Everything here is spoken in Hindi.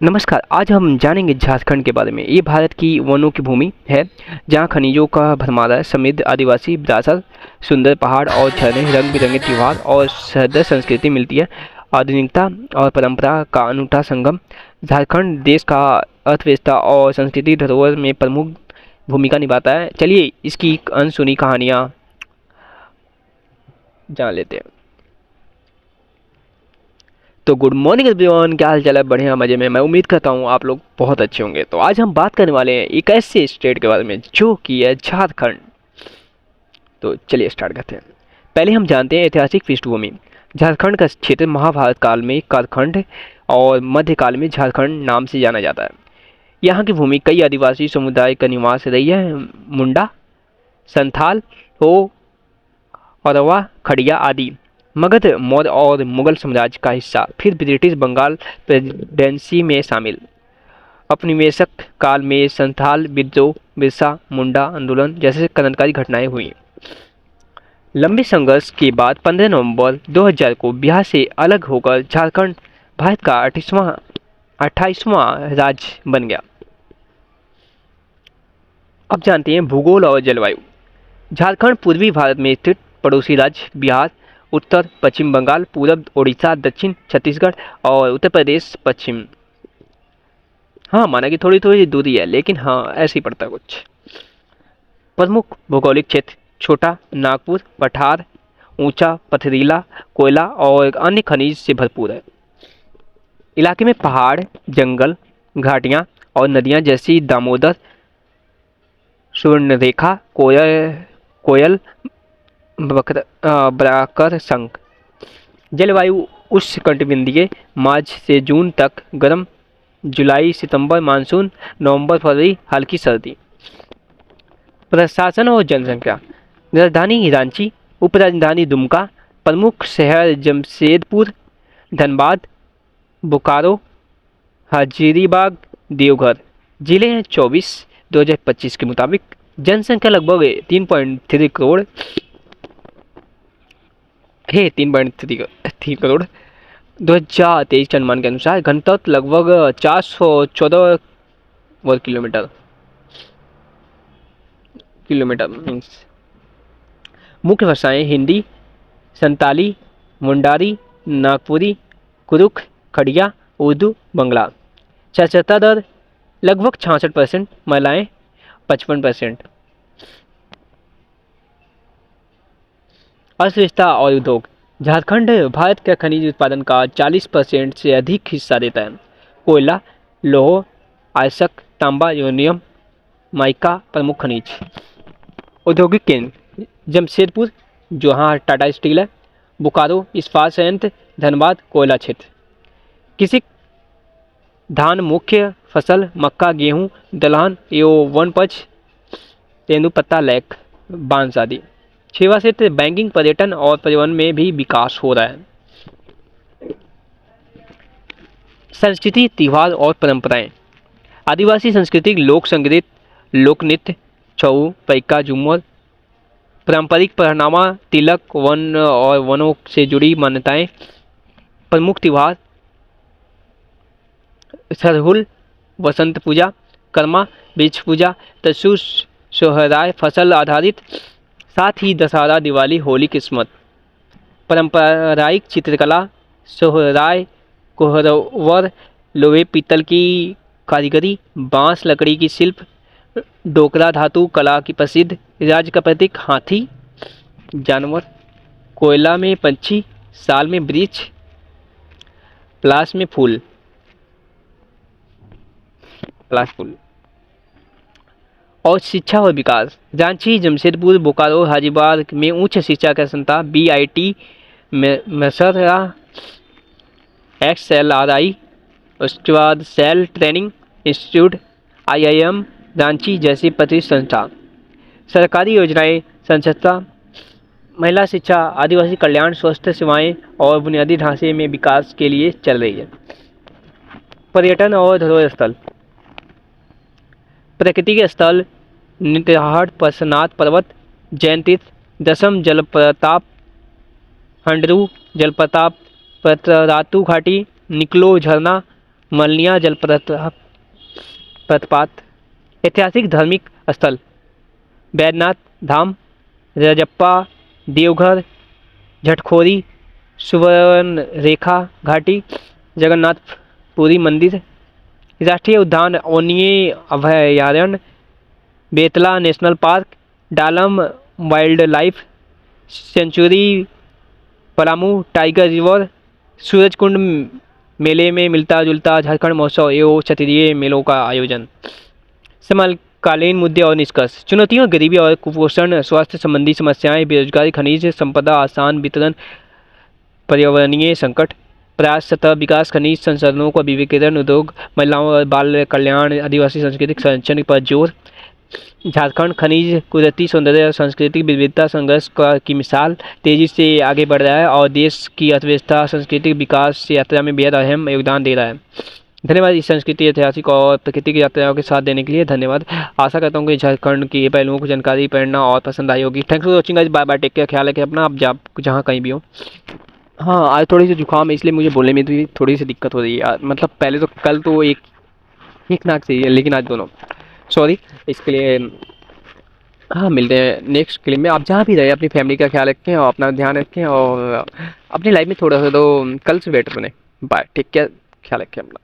नमस्कार। आज हम जानेंगे झारखंड के बारे में। ये भारत की वनों की भूमि है, जहाँ खनिजों का भरमार है, समृद्ध आदिवासी विरासत, सुंदर पहाड़ और झरने, रंग बिरंगे त्योहार और सह्रदय संस्कृति मिलती है। आधुनिकता और परंपरा का अनूठा संगम झारखंड देश का अर्थव्यवस्था और संस्कृति धरोहर में प्रमुख भूमिका निभाता है। चलिए इसकी अनसुनी कहानियाँ जान लेते हैं। तो गुड मॉर्निंग एवरीवन, क्या हाल चाल है? बढ़िया, मज़े में। मैं उम्मीद करता हूँ आप लोग बहुत अच्छे होंगे। तो आज हम बात करने वाले हैं एक ऐसे स्टेट के बारे में जो कि है झारखंड। तो चलिए स्टार्ट करते हैं। पहले हम जानते हैं ऐतिहासिक पृष्ठभूमि। झारखंड का क्षेत्र महाभारत काल में करखंड और मध्यकाल में झारखंड नाम से जाना जाता है। यहाँ की भूमि कई आदिवासी समुदाय का निवास रही है। मुंडा, संथाल, हो, औरवा, खड़िया आदि। मगध, मौर्य और मुगल साम्राज्य का हिस्सा, फिर ब्रिटिश बंगाल प्रेसिडेंसी में शामिल। औपनिवेशिक काल में संथाल विद्रोह, बिरसा मुंडा आंदोलन जैसे क्रांतिकारी घटनाएं हुई। लंबे संघर्ष के बाद 15 नवंबर 2000 को बिहार से अलग होकर झारखंड भारत का 28वां राज्य बन गया। अब जानते हैं भूगोल और जलवायु। झारखंड पूर्वी भारत में स्थित पड़ोसी राज्य बिहार, उत्तर पश्चिम बंगाल, पूरब ओडिशा, दक्षिण छत्तीसगढ़ और उत्तर प्रदेश पश्चिम। हाँ, माना कि थोड़ी थोड़ी दूरी है, लेकिन हाँ ऐसे ही पड़ता है कुछ। प्रमुख भौगोलिक क्षेत्र: छोटा नागपुर पठार, ऊंचा पथरीला, कोयला और अन्य खनिज से भरपूर है। इलाके में पहाड़, जंगल, घाटियाँ और नदियाँ जैसी दामोदर, सुवर्णरेखा, कोयल, बराकर संक। जलवायु उष्णकटिबंधीय, मार्च से जून तक गर्म, जुलाई सितंबर मानसून, नवंबर फरवरी हल्की सर्दी। प्रशासन और जनसंख्या: राजधानी रांची, उपराजधानी दुमका, प्रमुख शहर जमशेदपुर, धनबाद, बोकारो, हजारीबाग, देवघर। जिले हैं 24 2025 के मुताबिक। जनसंख्या लगभग 3.3 करोड़ है। 3.3 करोड़ 2023 के अनुमान के अनुसार। घनत्व लगभग 414 वर्ग किलोमीटर मीन्स। मुख्य भाषाएं हिंदी, संताली, मुंडारी, नागपुरी, कुरुख, खड़िया, उर्दू, बंगला। साक्षरता दर लगभग 66%, महिलाएं 55%। अर्थव्यवस्था और उद्योग: झारखंड भारत के खनिज उत्पादन का 40% से अधिक हिस्सा देता है। कोयला, लौह, आयस्क, तांबा, यूरेनियम, माइका प्रमुख खनिज। औद्योगिक केंद्र: जमशेदपुर, जहाँ टाटा स्टील है, बोकारो इस्पात संयंत्र, धनबाद कोयला क्षेत्र। कृषि: धान मुख्य फसल, मक्का, गेहूं, दलहन एवं वनपज, तेंदुपत्ता, लेक, बांस आदि। सेवा क्षेत्र: बैंकिंग, पर्यटन और परिवहन में भी विकास हो रहा है। संस्कृति, त्योहार और परंपराएं: आदिवासी संस्कृति, लोक संगीत, लोक नृत्य, छऊ, पैका, झूमर, पारंपरिक पहनावा, तिलक, वन और वनों से जुड़ी मान्यताएं। प्रमुख त्योहार: सरहुल, वसंत पूजा, कर्मा, वृक्ष पूजा, तसु, सोहराय फसल आधारित, साथ ही दशहरा, दिवाली, होली, क्रिसमस। पारंपरिक चित्रकला: सोहराय, कोहबर, लोहे पीतल की कारीगरी, बांस लकड़ी की शिल्प, डोकरा धातु कला की प्रसिद्ध। राज्य का प्रतीक हाथी। जानवर: कोयला में पंछी, साल में वृक्ष, प्लास में फूल। और शिक्षा और विकास: रांची, जमशेदपुर, बोकारो, हजारीबाग में उच्च शिक्षा का संस्था BIT, मेसरा, XLRI, उसके बाद SAIL training institute, IIM Ranchi जैसी प्रतिष्ठित संस्था। सरकारी योजनाएं संस्था: महिला शिक्षा, आदिवासी कल्याण, स्वास्थ्य सेवाएं और बुनियादी ढांचे में विकास के लिए चल रही है। पर्यटन और धरोहर स्थल: प्राकृतिक स्थल नित्याहाट, पार्श्वनाथ पर्वत, जैन तीर्थ, दशम जलप्रपात, हंडरू जलप्रपात, पतरातू घाटी, निकलो झरना, मलनिया जलप्रपात, ऐतिहासिक धार्मिक स्थल बैद्यनाथ धाम, रजप्पा, देवघर, झटखोरी, सुवर्ण रेखा घाटी, जगन्नाथपुरी मंदिर, राष्ट्रीय उद्यान ओनिये अभयारण्य, बेतला नेशनल पार्क, डालम wild life sanctuary, Palamu tiger reserve, Surajkund मेले में मिलता जुलता झारखंड महोत्सव एवं क्षेत्रीय मेलों का आयोजन। समकालीन मुद्दे और निष्कर्ष। चुनौतियां गरीबी और कुपोषण, स्वास्थ्य संबंधी समस्याएं, बेरोजगारी, खनिज संपदा आसान वितरण, पर्यावरणीय संकट, प्रयास सतह विकास, खनिज संसाधनों का विविधीकरण, उद्योग, महिलाओं और बाल कल्याण, आदिवासी सांस्कृतिक संरक्षण पर जोर। झारखंड खनिज, कुदरती सौंदर्य और सांस्कृतिक विविधता संघर्ष की मिसाल, तेजी से आगे बढ़ रहा है और देश की अर्थव्यवस्था सांस्कृतिक विकास यात्रा में बेहद अहम योगदान दे रहा है। धन्यवाद इस संस्कृति, ऐतिहासिक और प्राकृतिक यात्राओं के साथ देने के लिए। धन्यवाद। आशा करता हूँ कि झारखंड की पहलुओं को जानकारी प्रेरणा और पसंद आई होगी। Thanks for watching guys, bye bye, take care, ख्याल रखें अपना, आप जहाँ कहीं भी हो। हाँ, आज थोड़ी सी जुकाम है इसलिए मुझे बोलने में भी थोड़ी सी दिक्कत हो रही है यार। मतलब पहले तो कल तो एक नाक से ही है, लेकिन आज दोनों। सॉरी इसके लिए। हाँ, मिलते हैं नेक्स्ट क्लिप में। आप जहाँ भी रहे अपनी फैमिली का ख्याल रखें और अपना ध्यान रखें और अपनी लाइफ में थोड़ा सा तो कल से बेटर बने। बाय, टेक केयर, ख्याल रखें अपना।